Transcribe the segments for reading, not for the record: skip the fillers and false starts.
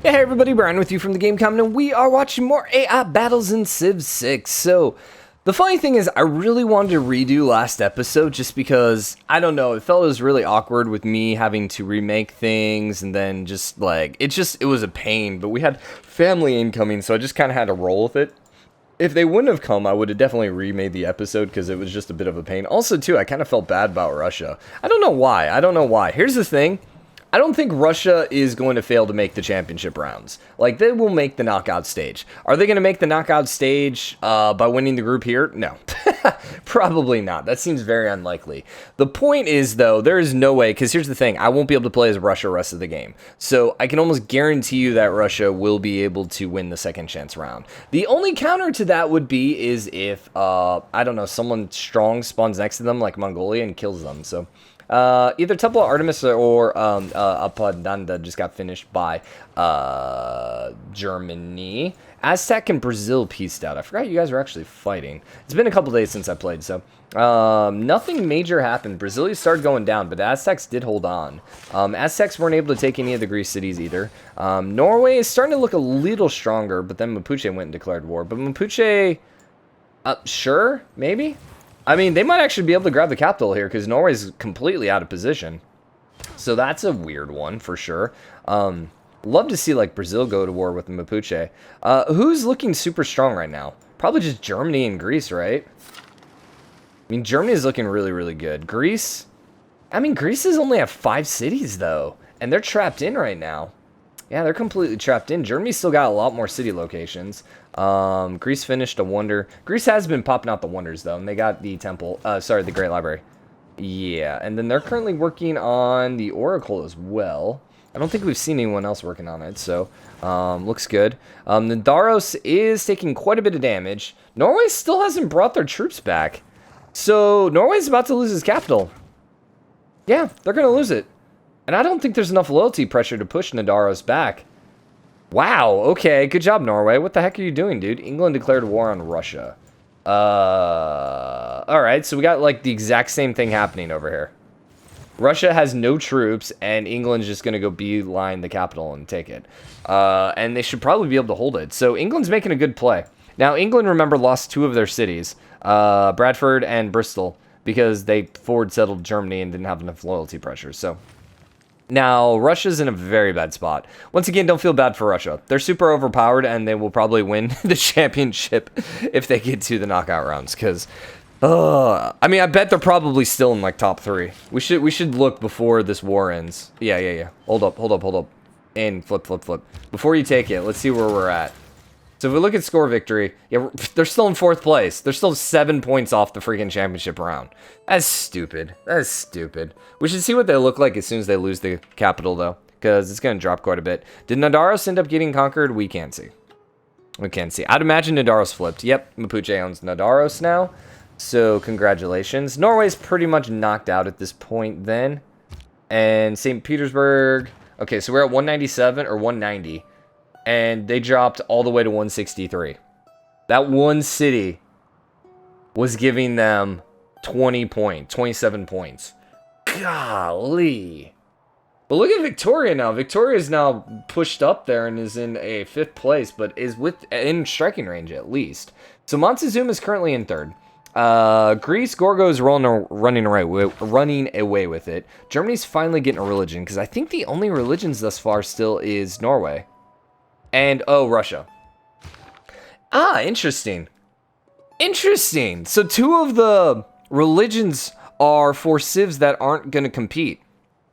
Hey everybody, Brian with you from TheGameCommon, and we are watching more AI battles in Civ 6. So, the funny thing is, I really wanted to redo last episode just because, I don't know, it felt it was really awkward with me having to remake things, and then just, like, it was a pain, but we had family incoming, so I just kind of had to roll with it. If they wouldn't have come, I would have definitely remade the episode because it was just a bit of a pain. Also, too, I kind of felt bad about Russia. I don't know why. Here's the thing. I don't think Russia is going to fail to make the championship rounds. Like, they will make the knockout stage. Are they going to make the knockout stage by winning the group here? No. Probably not. That seems very unlikely. The point is, though, there is no way, because here's the thing. I won't be able to play as Russia the rest of the game. So I can almost guarantee you that Russia will be able to win the second chance round. The only counter to that would be is if, I don't know, someone strong spawns next to them, like Mongolia, and kills them. So either Temple of Artemis or Apadanda just got finished by Germany. Aztec and Brazil pieced out. I forgot you guys were actually fighting. It's been a couple days since I played, so nothing major happened. Brazil started going down, but the Aztecs did hold on. Aztecs weren't able to take any of the Greece cities either. Norway is starting to look a little stronger, but then Mapuche went and declared war. But Mapuche, sure, maybe? I mean, they might actually be able to grab the capital here because Norway's completely out of position. So that's a weird one for sure. Love to see like Brazil go to war with the Mapuche. Who's looking super strong right now? Probably just Germany and Greece, right? I mean, Germany is looking really, really good. Greece, I mean, Greece is only have 5 cities though, and they're trapped in right now. Yeah, they're completely trapped in. Germany's still got a lot more city locations. Greece finished a wonder. Greece has been popping out the wonders, though, and they got the temple. The Great Library. Yeah, and then they're currently working on the Oracle as well. I don't think we've seen anyone else working on it, so looks good. Nidaros is taking quite a bit of damage. Norway still hasn't brought their troops back. So Norway's about to lose its capital. Yeah, they're going to lose it. And I don't think there's enough loyalty pressure to push Nidaros back. Wow, okay, good job, Norway. What the heck are you doing, dude? England declared war on Russia. Alright, so we got, like, the exact same thing happening over here. Russia has no troops, and England's just gonna go beeline the capital and take it. And they should probably be able to hold it. So England's making a good play. Now, England, remember, lost 2 of their cities. Bradford and Bristol, because they forward-settled Germany and didn't have enough loyalty pressure, so... Now, Russia's in a very bad spot. Once again, don't feel bad for Russia. They're super overpowered, and they will probably win the championship if they get to the knockout rounds. Because, I mean, I bet they're probably still in, like, top 3. We should look before this war ends. Yeah. Hold up. And flip. Before you take it, let's see where we're at. So if we look at score victory, yeah, they're still in 4th place. They're still 7 points off the freaking championship round. That's stupid. We should see what they look like as soon as they lose the capital, though, because it's going to drop quite a bit. Did Nidaros end up getting conquered? We can't see. I'd imagine Nidaros flipped. Yep, Mapuche owns Nidaros now, so congratulations. Norway's pretty much knocked out at this point then. And St. Petersburg... Okay, so we're at 197 or 190. And they dropped all the way to 163. That one city was giving them 27 points. Golly. But look at Victoria now. Victoria is now pushed up there and is in a 5th place, but is in striking range at least. So Montezuma is currently in 3rd. Greece, Gorgo is running away with it. Germany's finally getting a religion, because I think the only religions thus far still is Norway. And, Russia. Interesting. So 2 of the religions are for civs that aren't going to compete.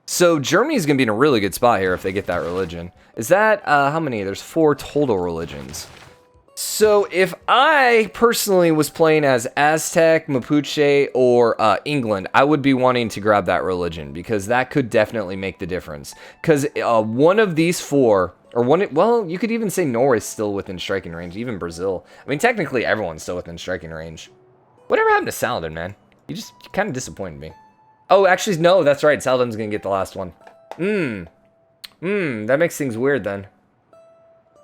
So Germany's going to be in a really good spot here if they get that religion. Is that, how many? There's 4 total religions. So if I personally was playing as Aztec, Mapuche, or England, I would be wanting to grab that religion, because that could definitely make the difference. Because one of these 4... well, you could even say Norway's still within striking range, even Brazil. I mean, technically, everyone's still within striking range. Whatever happened to Saladin, man? You kind of disappointed me. Oh, actually, no, that's right. Saladin's going to get the last one. That makes things weird, then.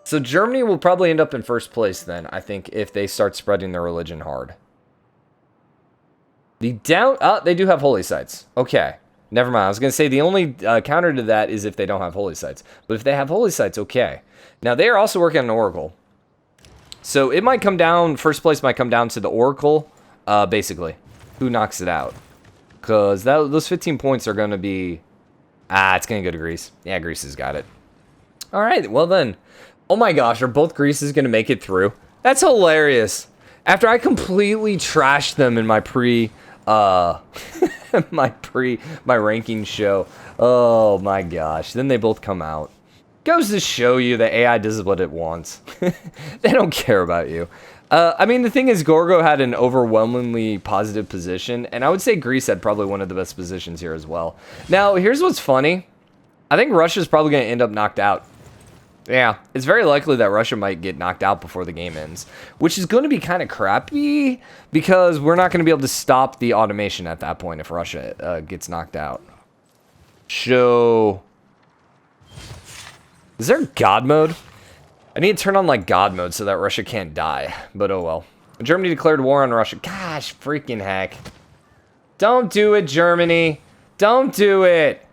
So Germany will probably end up in 1st place, then, I think, if they start spreading their religion hard. They do have holy sites. Okay. Never mind. I was going to say the only counter to that is if they don't have holy sites. But if they have holy sites, okay. Now, they are also working on an oracle. So it might come down, first place might come down to the oracle, basically. Who knocks it out? Because those 15 points are going to be... it's going to go to Greece. Yeah, Greece has got it. All right, well then. Oh my gosh, are both Greece's going to make it through? That's hilarious. After I completely trashed them in my my ranking show. Oh my gosh. Then they both come out. Goes to show you that AI does what it wants. They don't care about you. I mean, the thing is, Gorgo had an overwhelmingly positive position, and I would say Greece had probably one of the best positions here as well. Now, here's what's funny. I think Russia's probably going to end up knocked out. Yeah, it's very likely that Russia might get knocked out before the game ends, which is going to be kind of crappy because we're not going to be able to stop the automation at that point if Russia gets knocked out. Show. Is there God mode? I need to turn on like God mode so that Russia can't die, but oh well. Germany declared war on Russia. Gosh, freaking heck. Don't do it, Germany. Don't do it.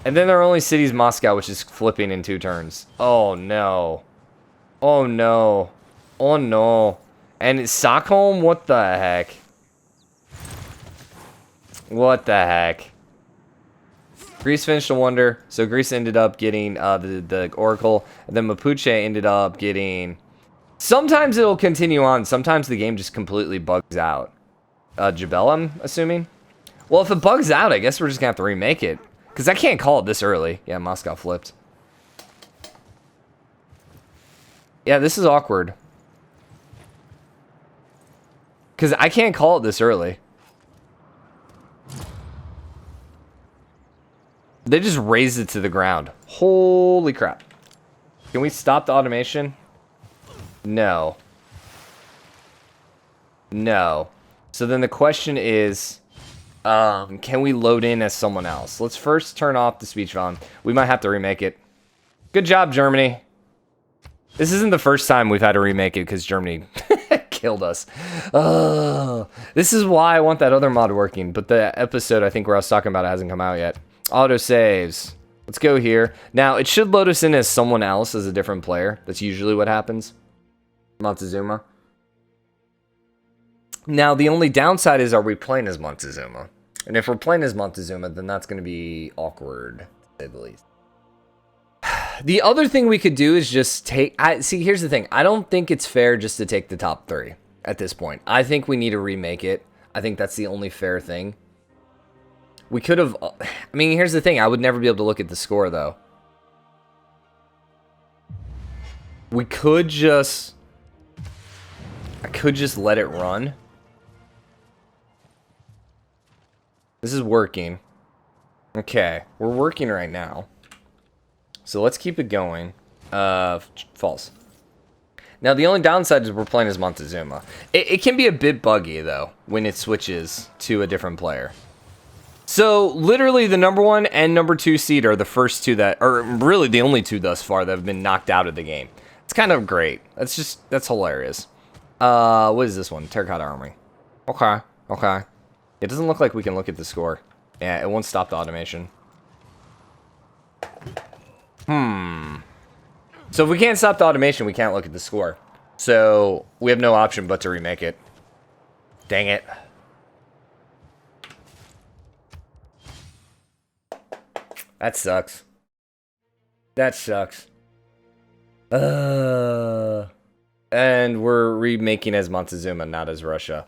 And then their only city is Moscow, which is flipping in 2 turns. Oh, no. Oh, no. Oh, no. And it's Stockholm? What the heck? What the heck? Greece finished a wonder. So Greece ended up getting the Oracle. And then Mapuche ended up getting... Sometimes it'll continue on. Sometimes the game just completely bugs out. Jebel, I'm assuming? Well, if it bugs out, I guess we're just going to have to remake it. Because I can't call it this early. Yeah, Moscow flipped. Yeah, this is awkward. Because I can't call it this early. They just raised it to the ground. Holy crap. Can we stop the automation? No. No. So then the question is... can we load in as someone else? Let's first turn off the speech volume. We might have to remake it. Good job, Germany. This isn't the first time we've had to remake it because Germany killed us. This is why I want that other mod working. But the episode I think where I was talking about it hasn't come out yet. Auto saves. Let's go here. Now, it should load us in as someone else, as a different player. That's usually what happens. Montezuma. Now, the only downside is, are we playing as Montezuma? And if we're playing as Montezuma, then that's going to be awkward, to say the least. The other thing we could do is just take... see, here's the thing. I don't think it's fair just to take the top 3 at this point. I think we need to remake it. I think that's the only fair thing. We could have... I mean, here's the thing. I would never be able to look at the score, though. We could just... I could just let it run. This is working. Okay, we're working right now. So let's keep it going. False. Now, the only downside is we're playing as Montezuma. It can be a bit buggy, though, when it switches to a different player. So, literally, the number 1 and number 2 seed are the first 2 that... Or, really, the only 2 thus far that have been knocked out of the game. It's kind of great. That's hilarious. What is this one? Terracotta Armory. Okay, okay. It doesn't look like we can look at the score. Yeah, it won't stop the automation. So if we can't stop the automation, we can't look at the score. So we have no option but to remake it. Dang it. That sucks. That sucks. And we're remaking as Montezuma, not as Russia.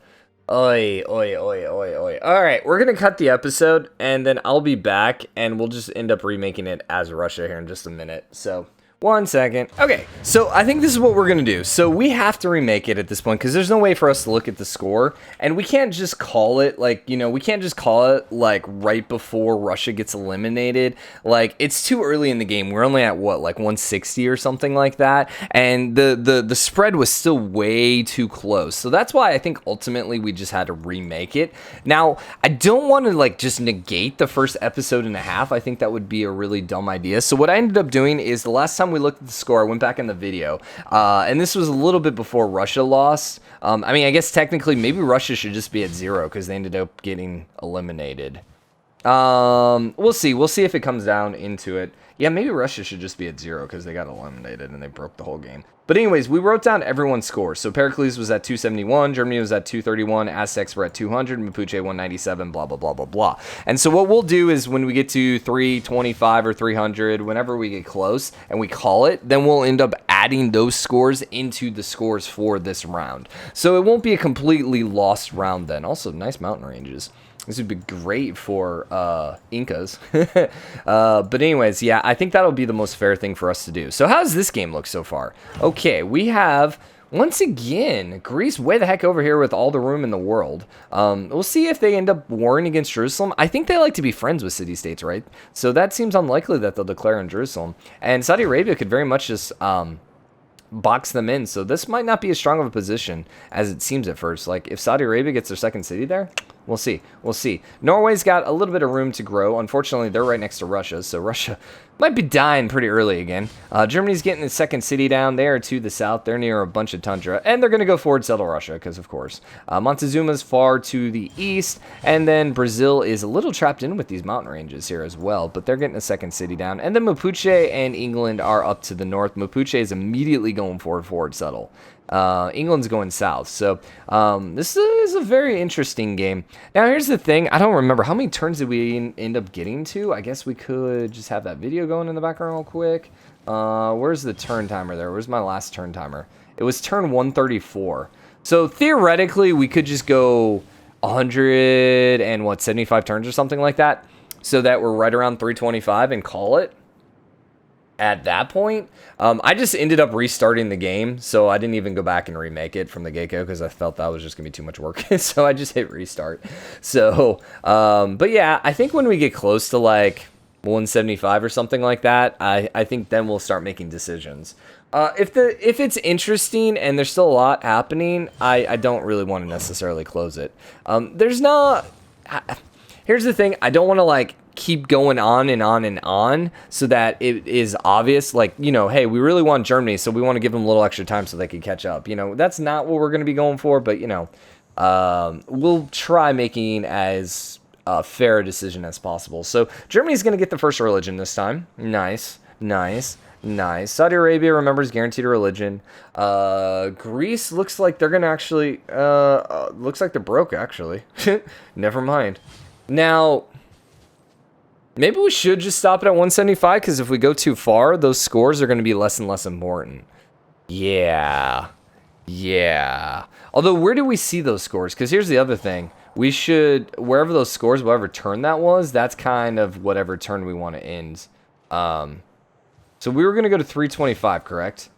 Oi, oi, oi, oi, oi. Alright, we're going to cut the episode, and then I'll be back, and we'll just end up remaking it as Russia here in just a minute. So, 1 second. Okay, so I think this is what we're going to do. So we have to remake it at this point, because there's no way for us to look at the score, and we can't just call it, like, you know, we can't just call it, like, right before Russia gets eliminated. Like, it's too early in the game. We're only at, what, like 160 or something like that, and the spread was still way too close. So that's why I think ultimately we just had to remake it. Now, I don't want to, like, just negate the first episode and a half. I think that would be a really dumb idea. So what I ended up doing is the last time we looked at the score, I went back in the video, and this was a little bit before Russia lost. I mean, I guess technically maybe Russia should just be at 0 because they ended up getting eliminated. We'll see. We'll see if it comes down into it. Yeah, maybe Russia should just be at 0 because they got eliminated and they broke the whole game. But anyways, we wrote down everyone's scores. So Pericles was at 271, Germany was at 231, Aztecs were at 200, Mapuche 197, blah, blah, blah, blah, blah. And so what we'll do is when we get to 325 or 300, whenever we get close and we call it, then we'll end up adding those scores into the scores for this round. So it won't be a completely lost round then. Also, nice mountain ranges. This would be great for Incas. But anyways, yeah, I think that'll be the most fair thing for us to do. So how does this game look so far? Okay, we have, once again, Greece way the heck over here with all the room in the world. We'll see if they end up warring against Jerusalem. I think they like to be friends with city-states, right? So that seems unlikely that they'll declare on Jerusalem. And Saudi Arabia could very much just box them in. So this might not be as strong of a position as it seems at first. Like, if Saudi Arabia gets their second city there, we'll see. We'll see. Norway's got a little bit of room to grow. Unfortunately, they're right next to Russia, so Russia might be dying pretty early again. Germany's getting the second city down. They are to the south. They're near a bunch of tundra, and they're going to go forward settle Russia, because of course. Montezuma's far to the east, and then Brazil is a little trapped in with these mountain ranges here as well, but they're getting a second city down. And then Mapuche and England are up to the north. Mapuche is immediately going forward settle. England's going south. So this is a very interesting game. Now, here's the thing. I don't remember. How many turns did we end up getting to? I guess we could just have that video going in the background real quick. Where's the turn timer there? Where's my last turn timer? It was turn 134. So theoretically, we could just go 75 turns or something like that, so that we're right around 325 and call it. At that point, I just ended up restarting the game, so I didn't even go back and remake it from the get-go because I felt that was just going to be too much work, so I just hit restart. So, but yeah, I think when we get close to like 175 or something like that, I think then we'll start making decisions. If it's interesting and there's still a lot happening, I don't really want to necessarily close it. Here's the thing, I don't want to like keep going on and on and on so that it is obvious, like, you know, hey, we really want Germany, so we want to give them a little extra time so they can catch up. You know, that's not what we're going to be going for, but, you know, we'll try making as fair a decision as possible. So Germany's going to get the first religion this time. Nice. Saudi Arabia, remember, is guaranteed a religion. Greece looks like they're going to actually, looks like they're broke, actually. Never mind. Now, maybe we should just stop it at 175, because if we go too far, those scores are going to be less and less important. Yeah. Although, where do we see those scores? Because here's the other thing. We should, wherever those scores, whatever turn that was, that's kind of whatever turn we want to end. So we were going to go to 325, correct?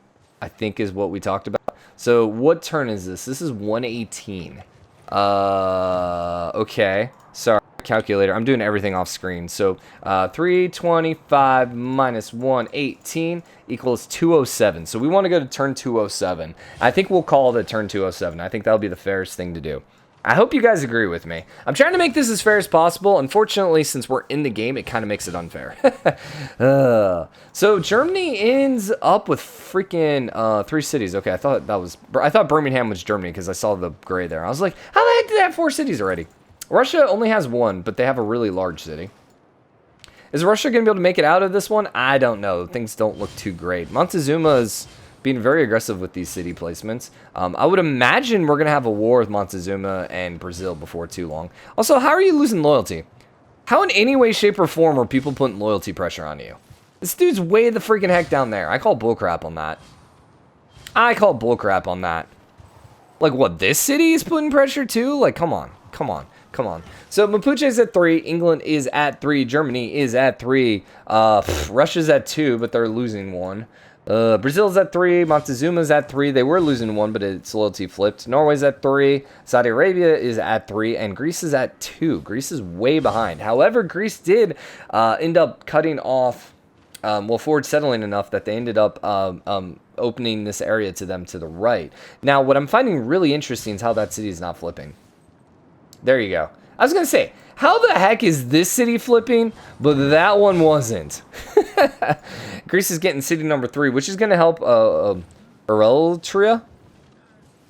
I think is what we talked about. So what turn is this? This is 118. Okay. Sorry. Calculator. I'm doing everything off screen. So 325 minus 118 equals 207. So we want to go to turn 207. I think we'll call it turn 207. I think that'll be the fairest thing to do. I hope you guys agree with me. I'm trying to make this as fair as possible. Unfortunately, since we're in the game, it kind of makes it unfair. So Germany ends up with freaking 3 cities. Okay, I thought Birmingham was Germany because I saw the gray there. I was like, how the heck did they have 4 cities already? Russia only has 1, but they have a really large city. Is Russia going to be able to make it out of this one? I don't know. Things don't look too great. Montezuma's being very aggressive with these city placements. I would imagine we're going to have a war with Montezuma and Brazil before too long. Also, how are you losing loyalty? How in any way, shape, or form are people putting loyalty pressure on you? This dude's way the freaking heck down there. I call bullcrap on that. Like, what, this city is putting pressure too? Like, come on. So Mapuche's at 3, England is at 3, Germany is at 3, Russia's at 2, but they're losing 1. Brazil's at 3, Montezuma's at 3, they were losing 1, but its loyalty flipped. Norway's at 3, Saudi Arabia is at 3, and Greece is at 2. Greece is way behind. However, Greece did end up cutting off, forward settling enough that they ended up opening this area to them to the right. Now, what I'm finding really interesting is how that city is not flipping. There you go. I was going to say, how the heck is this city flipping, but that one wasn't? Greece is getting city number 3, which is going to help Eritrea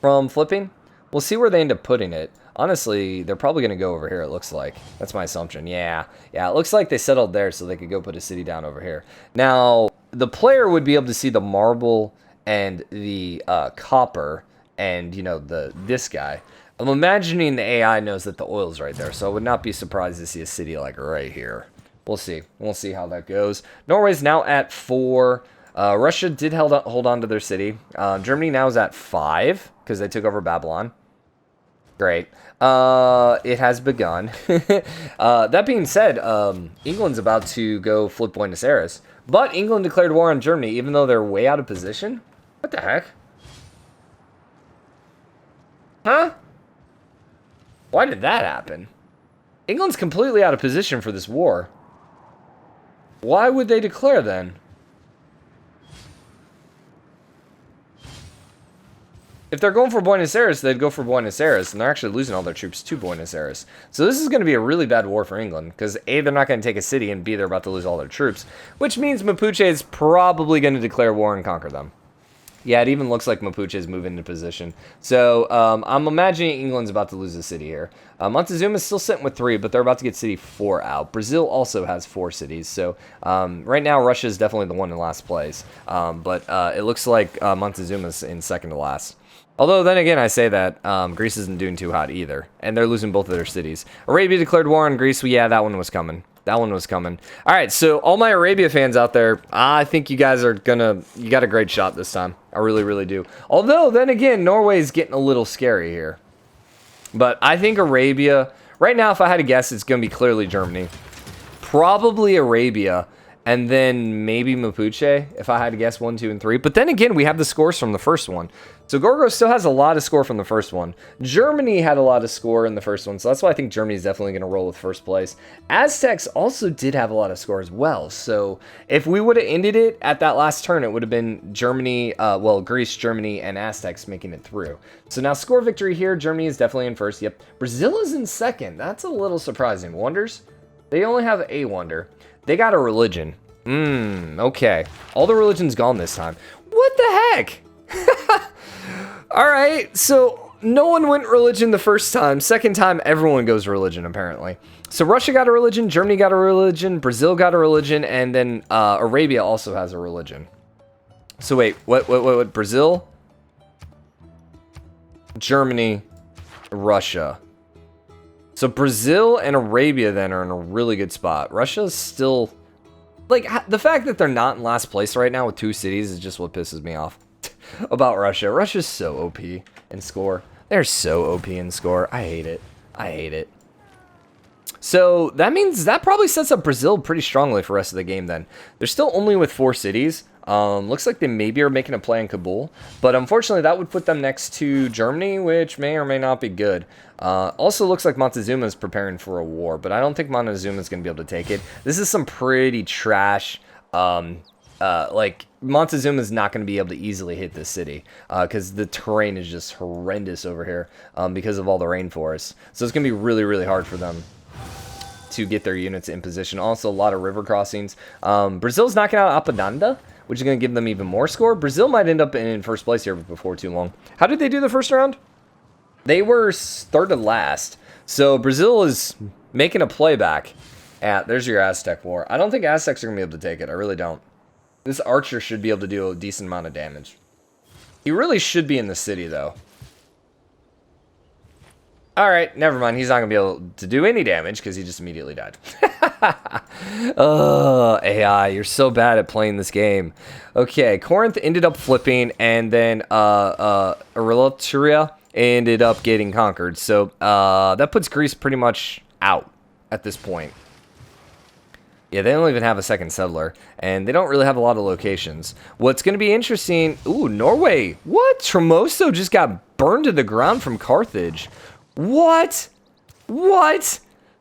from flipping. We'll see where they end up putting it. honestly, they're probably going to go over here, it looks like. That's my assumption. Yeah, it looks like they settled there so they could go put a city down over here. Now, the player would be able to see the marble and the copper and, you know, this guy. I'm imagining the AI knows that the oil's right there, so I would not be surprised to see a city like right here. We'll see. We'll see how that goes. Norway's now at 4. Russia did hold on to their city. Germany now is at 5 because they took over Babylon. Great. It has begun. That being said, England's about to go flip Buenos Aires. But England declared war on Germany even though they're way out of position? What the heck? Huh? Why did that happen? England's completely out of position for this war. Why would they declare then? If they're going for Buenos Aires, they'd go for Buenos Aires, and they're actually losing all their troops to Buenos Aires. So this is going to be a really bad war for England, because A, they're not going to take a city, and B, they're about to lose all their troops, which means Mapuche is probably going to declare war and conquer them. Yeah, it even looks like Mapuche is moving into position. So I'm imagining England's about to lose a city here. Montezuma's still sitting with 3, but they're about to get city 4 out. Brazil also has 4 cities. So right now, Russia is definitely the one in last place. But it looks like Montezuma's in second to last. Although, then again, I say that Greece isn't doing too hot either. And they're losing both of their cities. Arabia declared war on Greece. Well, yeah, that one was coming. That one was coming. All right, so all my Arabia fans out there, I think you guys are you got a great shot this time. I really, really do. Although, then again, Norway's getting a little scary here. But I think Arabia, right now, if I had to guess, it's going to be clearly Germany. Probably Arabia, and then maybe Mapuche, if I had to guess 1, 2, and 3. But then again, we have the scores from the first one. So Gorgo still has a lot of score from the first one. Germany had a lot of score in the first one, so that's why I think Germany is definitely going to roll with first place. Aztecs also did have a lot of score as well. So if we would have ended it at that last turn, it would have been Germany, Greece, Germany, and Aztecs making it through. So now score victory here. Germany is definitely in first. Yep. Brazil is in second. That's a little surprising. Wonders? They only have a wonder. They got a religion. Okay. All the religion's gone this time. What the heck? Alright, so no one went religion the first time. Second time, everyone goes religion, apparently. So Russia got a religion, Germany got a religion, Brazil got a religion, and then Arabia also has a religion. So wait, what? Brazil? Germany, Russia. So Brazil and Arabia then are in a really good spot. Russia's still... Like, the fact that they're not in last place right now with 2 cities is just what pisses me off about Russia. Russia's so OP in score. They're so OP in score. I hate it. I hate it. So that means that probably sets up Brazil pretty strongly for the rest of the game then. They're still only with 4 cities. Looks like they maybe are making a play in Kabul. But unfortunately, that would put them next to Germany, which may or may not be good. Also looks like Montezuma is preparing for a war, but I don't think Montezuma is going to be able to take it. This is some pretty trash... like, Montezuma is not going to be able to easily hit this city because the terrain is just horrendous over here because of all the rainforests. So it's going to be really, really hard for them to get their units in position. Also, a lot of river crossings. Brazil's knocking out Apananda, which is going to give them even more score. Brazil might end up in first place here before too long. How did they do the first round? They were third to last. So Brazil is making a playback. There's your Aztec war. I don't think Aztecs are going to be able to take it. I really don't. This archer should be able to do a decent amount of damage. He really should be in the city, though. Alright, never mind. He's not going to be able to do any damage because he just immediately died. Oh, AI, you're so bad at playing this game. Okay, Corinth ended up flipping, and then Eritrea ended up getting conquered. So that puts Greece pretty much out at this point. Yeah, they don't even have a second settler, and they don't really have a lot of locations. What's going to be interesting... Ooh, Norway. What? Tremoso just got burned to the ground from Carthage. What? What?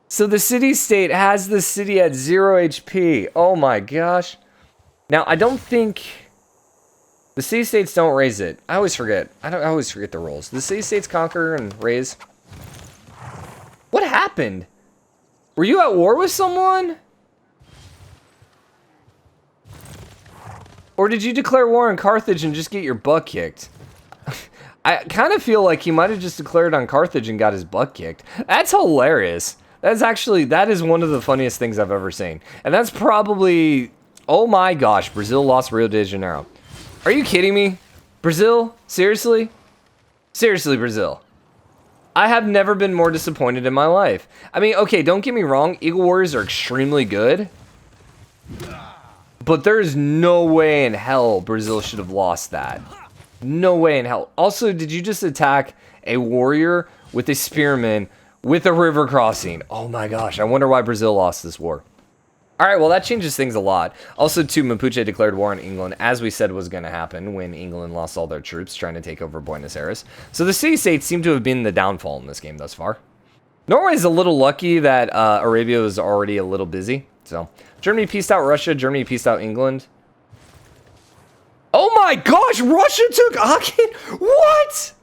So the city-state has the city at 0 HP. Oh my gosh. Now, I don't think... The city-states don't raise it. I always forget. I always forget the rules. The city-states conquer and raise. What happened? Were you at war with someone? Or did you declare war on Carthage and just get your butt kicked? I kind of feel like he might have just declared on Carthage and got his butt kicked. That's hilarious. That is one of the funniest things I've ever seen. And that's probably, oh my gosh, Brazil lost Rio de Janeiro. Are you kidding me? Brazil? Seriously? Seriously, Brazil. I have never been more disappointed in my life. I mean, okay, don't get me wrong. Eagle Warriors are extremely good. But there's no way in hell Brazil should have lost that. No way in hell. Also, did you just attack a warrior with a spearman with a river crossing? Oh my gosh, I wonder why Brazil lost this war. Alright, well that changes things a lot. Also, too, Mapuche declared war on England, as we said was going to happen when England lost all their troops trying to take over Buenos Aires. So the city-states seem to have been the downfall in this game thus far. Norway's a little lucky that Arabia was already a little busy. So, Germany pieced out Russia, Germany pieced out England. Oh my gosh, Russia took Aachen? What?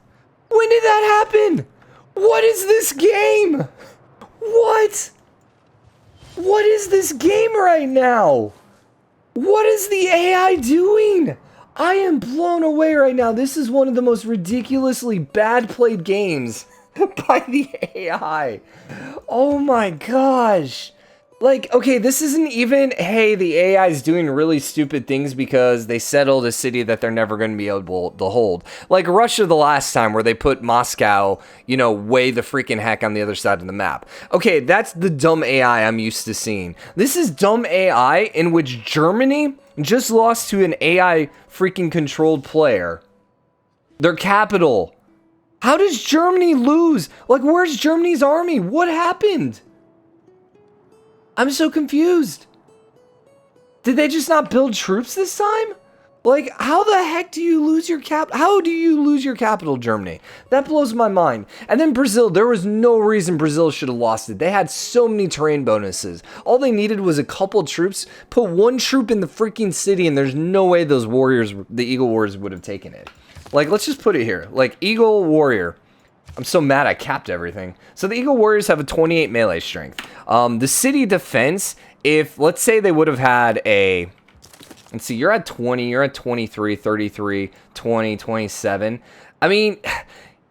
When did that happen? What is this game? What? What is this game right now? What is the AI doing? I am blown away right now. This is one of the most ridiculously bad played games by the AI. Oh my gosh. Like, okay, this isn't even, hey, the AI is doing really stupid things because they settled a city that they're never going to be able to hold. Like Russia the last time where they put Moscow, you know, way the freaking heck on the other side of the map. Okay, that's the dumb AI I'm used to seeing. This is dumb AI in which Germany just lost to an AI freaking controlled player. Their capital. How does Germany lose? Like, where's Germany's army? What happened? I'm so confused. Did they just not build troops this time? Like, how the heck do you lose your How do you lose your capital, Germany? That blows my mind. And then Brazil, there was no reason Brazil should have lost it. They had so many terrain bonuses. All they needed was a couple troops, put one troop in the freaking city, and there's no way those warriors, the Eagle Warriors, would have taken it. Like, let's just put it here. Like, Eagle Warrior. I'm so mad I capped everything. So the Eagle Warriors have a 28 melee strength. The city defense, if, let's say they would have had a... Let's see, you're at 20, you're at 23, 33, 20, 27. I mean,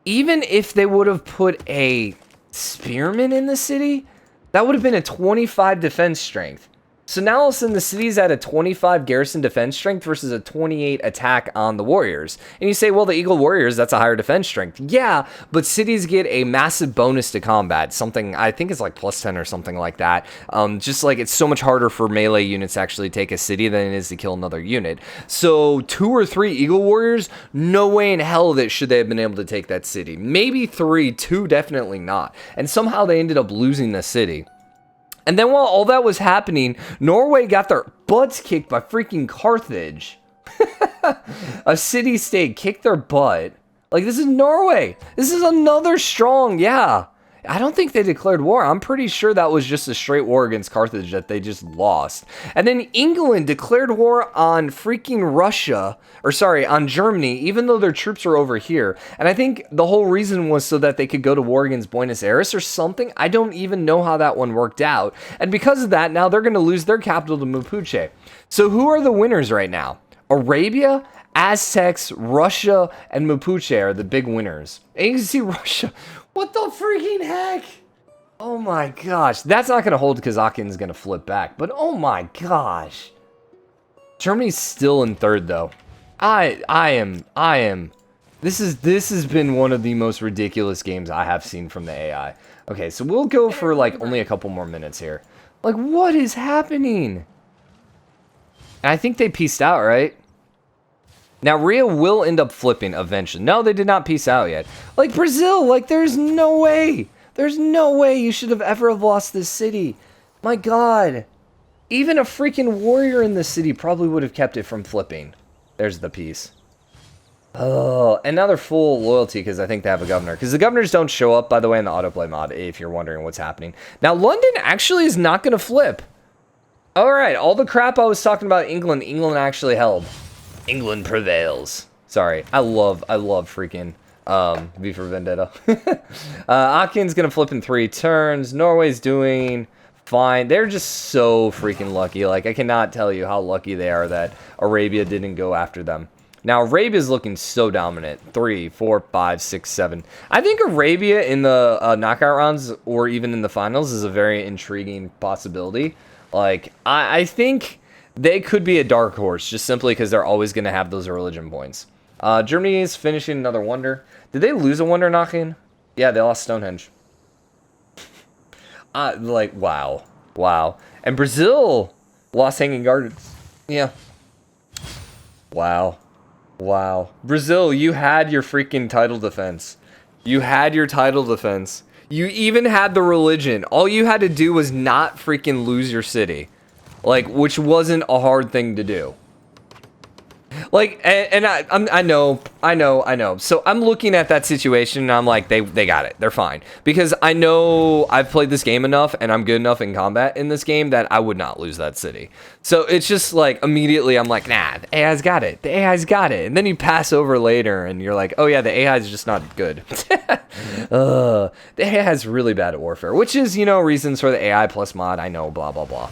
even if they would have put a spearman in the city, that would have been a 25 defense strength. So now all of a sudden the city's at a 25 garrison defense strength versus a 28 attack on the warriors. And you say, well, the Eagle Warriors, that's a higher defense strength. Yeah, but cities get a massive bonus to combat. Something, I think it's like plus 10 or something like that. Just like it's so much harder for melee units to actually take a city than it is to kill another unit. So 2 or 3 Eagle Warriors, no way in hell that should they have been able to take that city. Maybe 3, 2 definitely not. And somehow they ended up losing the city. And then while all that was happening, Norway got their butts kicked by freaking Carthage. A city-state kicked their butt. Like, this is Norway. This is another strong, yeah. I don't think they declared war. I'm pretty sure that was just a straight war against Carthage that they just lost. And then England declared war on freaking Russia, or sorry, on Germany, even though their troops are over here. And I think the whole reason was so that they could go to war against Buenos Aires or something. I don't even know how that one worked out. And because of that, now they're going to lose their capital to Mapuche. So who are the winners right now? Arabia, Aztecs, Russia, and Mapuche are the big winners. And you can see Russia... What the freaking heck? Oh my gosh. That's not going to hold because Aachen's going to flip back. But oh my gosh. Germany's still in third though. I am. This has been one of the most ridiculous games I have seen from the AI. Okay, so we'll go for like only a couple more minutes here. Like, what is happening? I think they pieced out, right? Now, Rio will end up flipping eventually. No, they did not peace out yet. Like, Brazil, like, there's no way. There's no way you should have ever have lost this city. My God. Even a freaking warrior in this city probably would have kept it from flipping. There's the piece. Oh, and now they're full loyalty because I think they have a governor. Because the governors don't show up, by the way, in the autoplay mod, if you're wondering what's happening. Now, London actually is not going to flip. All right, all the crap I was talking about England actually held. England prevails. Sorry, I love freaking V for Vendetta. Aachen's gonna flip in 3 turns. Norway's doing fine. They're just so freaking lucky. Like, I cannot tell you how lucky they are that Arabia didn't go after them. Now, Arabia's looking so dominant. 3, 4, 5, 6, 7. I think Arabia in the knockout rounds or even in the finals is a very intriguing possibility. Like, I think they could be a dark horse just simply because they're always going to have those religion points. Germany is finishing another wonder. Did they lose a wonder knocking? Yeah, they lost Stonehenge. Like, wow. Wow. And Brazil lost Hanging Gardens. Yeah. Wow. Wow. Brazil, you had your freaking title defense. You had your title defense. You even had the religion. All you had to do was not freaking lose your city. Like, which wasn't a hard thing to do. Like, and I know. So I'm looking at that situation and I'm like, they got it. They're fine. Because I know I've played this game enough and I'm good enough in combat in this game that I would not lose that city. So it's just like, immediately I'm like, nah, the AI's got it. The AI's got it. And then you pass over later and you're like, oh yeah, the AI is just not good. The AI is really bad at warfare, which is, you know, reasons for the AI plus mod. I know, blah, blah, blah.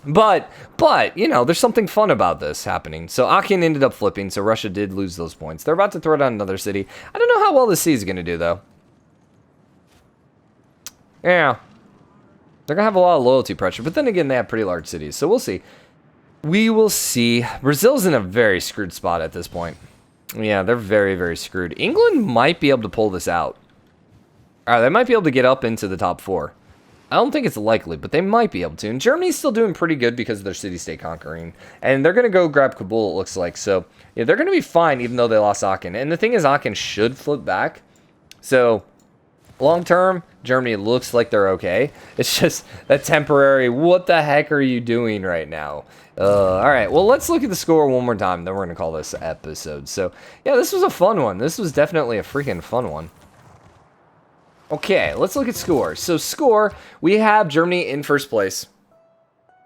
But, you know, there's something fun about this happening. So Aachen ended up flipping, so Russia did lose those points. They're about to throw down another city. I don't know how well the sea is going to do, though. Yeah. They're going to have a lot of loyalty pressure, but then again, they have pretty large cities, so we'll see. We will see. Brazil's in a very screwed spot at this point. Yeah, they're very, very screwed. England might be able to pull this out. All right, they might be able to get up into the top 4. I don't think it's likely, but they might be able to. And Germany's still doing pretty good because of their city-state conquering. And they're going to go grab Kabul, it looks like. So, yeah, they're going to be fine even though they lost Aachen. And the thing is, Aachen should flip back. So, long-term, Germany looks like they're okay. It's just that temporary, what the heck are you doing right now? All right, well, let's look at the score one more time. Then we're going to call this episode. So, yeah, this was a fun one. This was definitely a freaking fun one. Okay, let's look at score. So score, we have Germany in first place.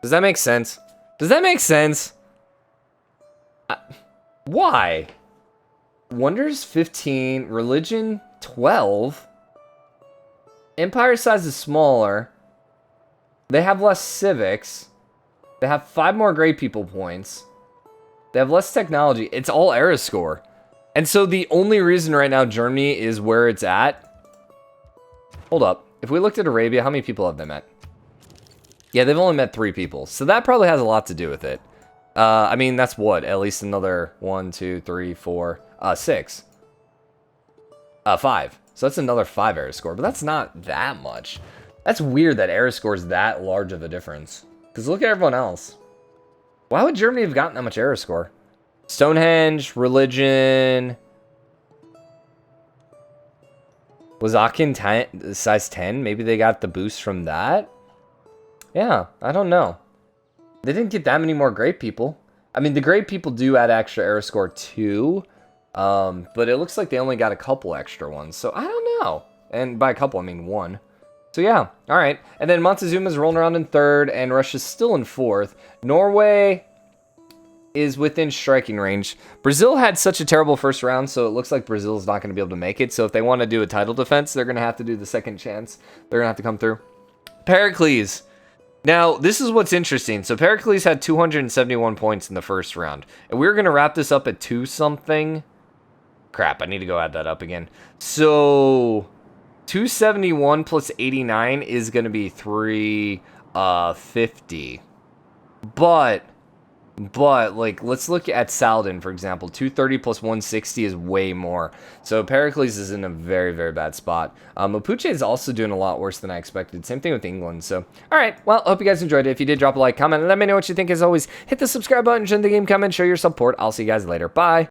Does that make sense? Does that make sense? Why? Wonders 15, religion 12. Empire size is smaller. They have less civics. They have 5 more great people points. They have less technology. It's all era score. And so the only reason right now Germany is where it's at. Hold up. If we looked at Arabia, how many people have they met? Yeah, they've only met 3 people. So that probably has a lot to do with it. I mean, that's what? At least another 1, 2, 3, 4, 6. 5. So that's another 5 era score. But that's not that much. That's weird that era score is that large of a difference. Because look at everyone else. Why would Germany have gotten that much era score? Stonehenge, religion... Was Aachen size 10? Maybe they got the boost from that? Yeah, I don't know. They didn't get that many more great people. I mean, the great people do add extra era score too. But it looks like they only got a couple extra ones. So I don't know. And by a couple, I mean 1. So yeah, all right. And then Montezuma's rolling around in 3rd and Russia's still in 4th. Norway is within striking range. Brazil had such a terrible first round, so it looks like Brazil's not going to be able to make it. So if they want to do a title defense, they're going to have to do the second chance. They're going to have to come through. Pericles. Now, this is what's interesting. So Pericles had 271 points in the first round. And we're going to wrap this up at 2 something. Crap, I need to go add that up again. So 271 plus 89 is going to be 350. But, like, let's look at Saladin, for example. 230 plus 160 is way more. So Pericles is in a very, very bad spot. Mapuche is also doing a lot worse than I expected. Same thing with England. So, all right. Well, I hope you guys enjoyed it. If you did, drop a like, comment, and let me know what you think. As always, hit the subscribe button, join the game, comment, show your support. I'll see you guys later. Bye.